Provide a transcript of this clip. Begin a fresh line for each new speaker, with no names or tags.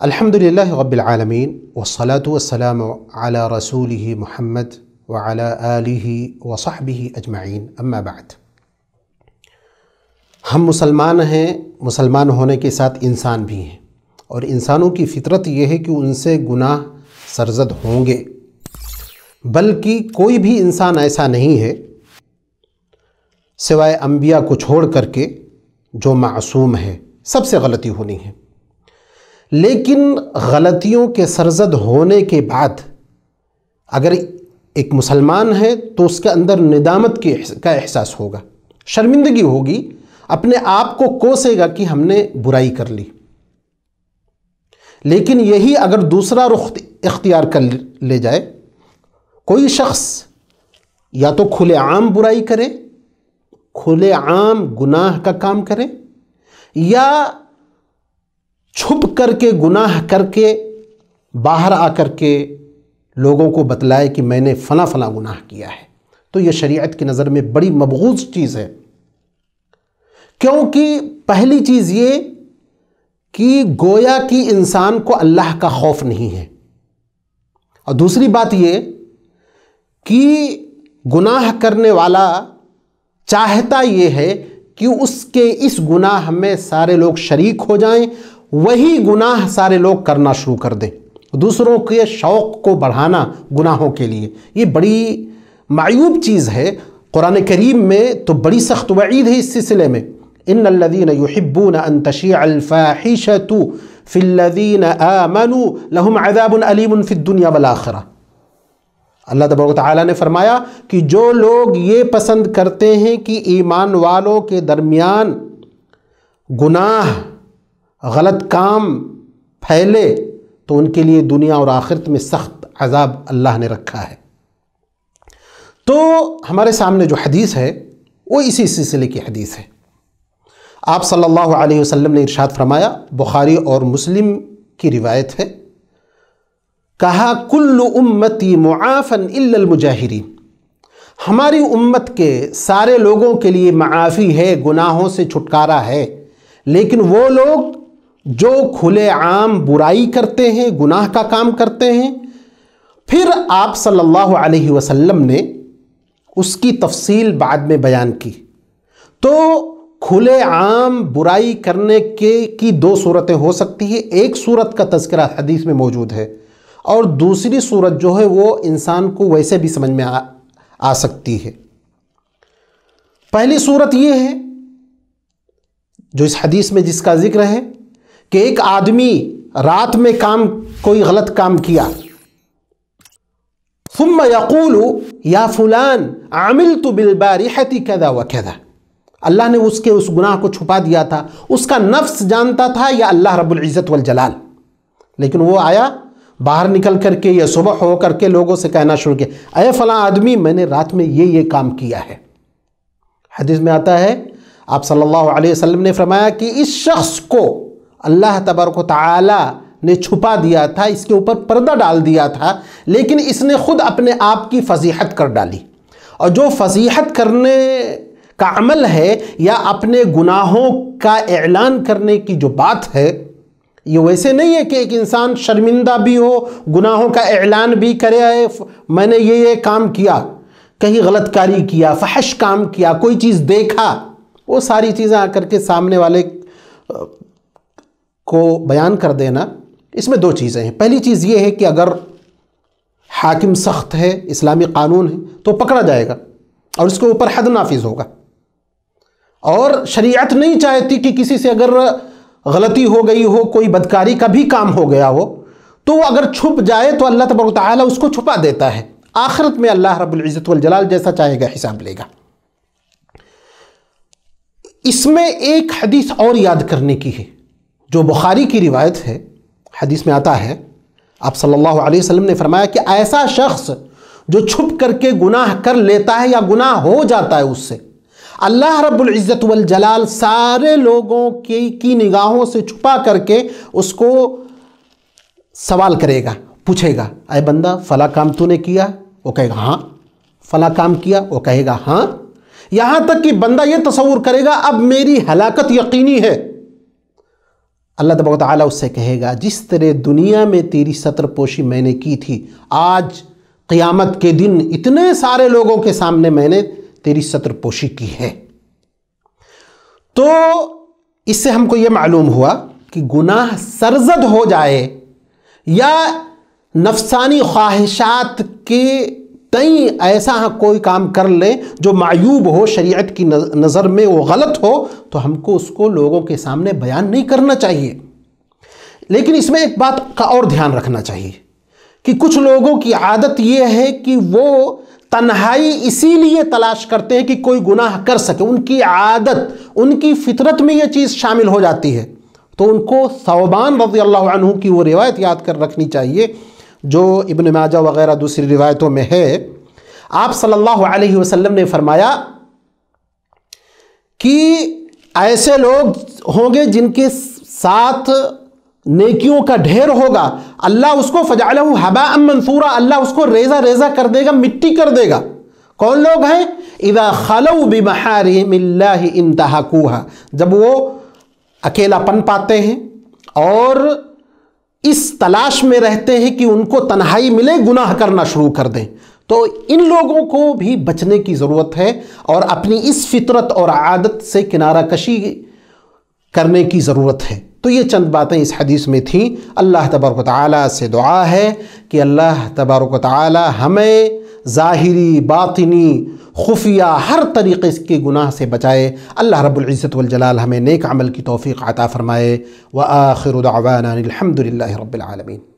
الحمدللہ رب العالمین والصلاة والسلام علی رسولہ محمد وعلی آلہ وصحبہ اجمعین اما بعد۔ ہم مسلمان ہیں، مسلمان ہونے کے ساتھ انسان بھی ہیں، اور انسانوں کی فطرت یہ ہے کہ ان سے گناہ سرزد ہوں گے، بلکہ کوئی بھی انسان ایسا نہیں ہے سوائے انبیاء کو چھوڑ کر کے جو معصوم ہے، سب سے غلطی ہونی ہے۔ لیکن غلطیوں کے سرزد ہونے کے بعد اگر ایک مسلمان ہے تو اس کے اندر ندامت کا احساس ہوگا، شرمندگی ہوگی، اپنے آپ کو کوسے گا کہ ہم نے برائی کر لی۔ لیکن یہی اگر دوسرا رخ اختیار کر لے جائے، کوئی شخص یا تو کھلے عام برائی کرے، کھلے عام گناہ کا کام کرے، یا چھپ کر کے گناہ کر کے باہر آ کر کے لوگوں کو بتلائے کہ میں نے فلاں فلاں گناہ کیا ہے، تو یہ شریعت کی نظر میں بڑی مبغوض چیز ہے۔ کیونکہ پہلی چیز یہ کہ گویا کہ انسان کو اللہ کا خوف نہیں ہے، اور دوسری بات یہ کہ گناہ کرنے والا چاہتا یہ ہے کہ اس کے اس گناہ میں سارے لوگ شریک ہو جائیں، وہی گناہ سارے لوگ کرنا شروع کر دیں، دوسروں کے شوق کو بڑھانا گناہوں کے لیے، یہ بڑی معیوب چیز ہے۔ قرآن کریم میں تو بڑی سخت وعید ہے اس سلسلے میں، ان الذین یحبون ان تشیع الفاحشۃ فی الذین آمنوا لہم عذاب علیم فی الدنیا والآخرہ۔ اللہ تبارک و تعالیٰ نے فرمایا کہ جو لوگ یہ پسند کرتے ہیں کہ ایمان والوں کے درمیان گناہ، غلط کام پھیلے، تو ان کے لیے دنیا اور آخرت میں سخت عذاب اللہ نے رکھا ہے۔ تو ہمارے سامنے جو حدیث ہے وہ اسی سلسلے کی حدیث ہے۔ آپ صلی اللہ علیہ وسلم نے ارشاد فرمایا، بخاری اور مسلم کی روایت ہے، کہا کل امتی معافا الا المجاہرین، ہماری امت کے سارے لوگوں کے لیے معافی ہے، گناہوں سے چھٹکارا ہے، لیکن وہ لوگ جو کھلے عام برائی کرتے ہیں، گناہ کا کام کرتے ہیں۔ پھر آپ صلی اللہ علیہ وسلم نے اس کی تفصیل بعد میں بیان کی۔ تو کھلے عام برائی کرنے کی دو صورتیں ہو سکتی ہیں، ایک صورت کا تذکرہ حدیث میں موجود ہے، اور دوسری صورت جو ہے وہ انسان کو ویسے بھی سمجھ میں آ سکتی ہے۔ پہلی صورت یہ ہے جو اس حدیث میں جس کا ذکر ہے کہ ایک آدمی رات میں کوئی غلط کام کیا، ثم یقول یا فلان عملت بالبارحۃ کذا وکذا، اللہ نے اس گناہ کو چھپا دیا تھا، اس کا نفس جانتا تھا یا اللہ رب العزت والجلال، لیکن وہ آیا باہر نکل کر کے یا صبح ہو کر کے لوگوں سے کہنا شروع کیا، اے فلاں آدمی میں نے رات میں یہ کام کیا ہے۔ حدیث میں آتا ہے، آپ صلی اللہ علیہ وسلم نے فرمایا کہ اس شخص کو اللہ تبارک و تعالی نے چھپا دیا تھا، اس کے اوپر پردہ ڈال دیا تھا، لیکن اس نے خود اپنے آپ کی فضیحت کر ڈالی۔ اور جو فضیحت کرنے کا عمل ہے یا اپنے گناہوں کا اعلان کرنے کی جو بات ہے، یہ ویسے نہیں ہے کہ ایک انسان شرمندہ بھی ہو، گناہوں کا اعلان بھی کرے، میں نے یہ کام کیا، کہیں غلط کاری کیا، فحش کام کیا، کوئی چیز دیکھا، وہ ساری چیزیں آ کر کے سامنے والے کو بیان کر دینا۔ اس میں دو چیزیں ہیں۔ پہلی چیز یہ ہے کہ اگر حاکم سخت ہے، اسلامی قانون ہے، تو پکڑا جائے گا اور اس کے اوپر حد نافذ ہوگا، اور شریعت نہیں چاہتی کہ کسی سے اگر غلطی ہو گئی ہو، کوئی بدکاری کا بھی کام ہو گیا ہو، تو وہ اگر چھپ جائے تو اللہ تبارک و تعالیٰ اس کو چھپا دیتا ہے، آخرت میں اللہ رب العزت والجلال جیسا چاہے گا حساب لے گا۔ اس میں ایک حدیث اور یاد کرنے کی ہے جو بخاری کی روایت ہے۔ حدیث میں آتا ہے، آپ صلی اللہ علیہ وسلم نے فرمایا کہ ایسا شخص جو چھپ کر کے گناہ کر لیتا ہے یا گناہ ہو جاتا ہے اس سے، اللہ رب العزت والجلال سارے لوگوں کی نگاہوں سے چھپا کر کے اس کو سوال کرے گا، پوچھے گا، اے بندہ فلاں کام تو نے کیا؟ وہ کہے گا ہاں۔ فلاں کام کیا؟ وہ کہے گا ہاں۔ یہاں تک کہ بندہ یہ تصور کرے گا اب میری ہلاکت یقینی ہے، اللہ تبارک و تعالیٰ اس سے کہے گا جس طرح دنیا میں تیری ستر پوشی میں نے کی تھی، آج قیامت کے دن اتنے سارے لوگوں کے سامنے میں نے تیری ستر پوشی کی ہے۔ تو اس سے ہم کو یہ معلوم ہوا کہ گناہ سرزد ہو جائے یا نفسانی خواہشات کے تئیں ایسا کوئی کام کر لیں جو معیوب ہو، شریعت کی نظر میں وہ غلط ہو، تو ہم کو اس کو لوگوں کے سامنے بیان نہیں کرنا چاہیے۔ لیکن اس میں ایک بات کا اور دھیان رکھنا چاہیے کہ کچھ لوگوں کی عادت یہ ہے کہ وہ تنہائی اسی لیے تلاش کرتے ہیں کہ کوئی گناہ کر سکے، ان کی عادت، ان کی فطرت میں یہ چیز شامل ہو جاتی ہے۔ تو ان کو ثوبان رضی اللہ عنہ کی وہ روایت یاد کر رکھنی چاہیے جو ابن ماجہ وغیرہ دوسری روایتوں میں ہے۔ آپ صلی اللہ علیہ وسلم نے فرمایا کہ ایسے لوگ ہوں گے جن کے ساتھ نیکیوں کا ڈھیر ہوگا، اللہ اس کو فجعلہ ھباء منثورا، اللہ اس کو ریزہ ریزہ کر دے گا، مٹی کر دے گا۔ کون لوگ ہیں؟ اذا خلوا بمحارم اللہ انتہکوہا، جب وہ اکیلا پن پاتے ہیں اور اس تلاش میں رہتے ہیں کہ ان کو تنہائی ملے، گناہ کرنا شروع کر دیں۔ تو ان لوگوں کو بھی بچنے کی ضرورت ہے اور اپنی اس فطرت اور عادت سے کنارہ کشی کرنے کی ضرورت ہے۔ تو یہ چند باتیں اس حدیث میں تھیں۔ اللہ تبارک و تعالیٰ سے دعا ہے کہ اللہ تبارک و تعالیٰ ہمیں ظاہری، باطنی، خفیہ ہر طریقے کے گناہ سے بچائے۔ اللہ رب العزت والجلال ہمیں نیک عمل کی توفیق عطا فرمائے۔ وآخر دعوانا الحمد للہ رب العالمین۔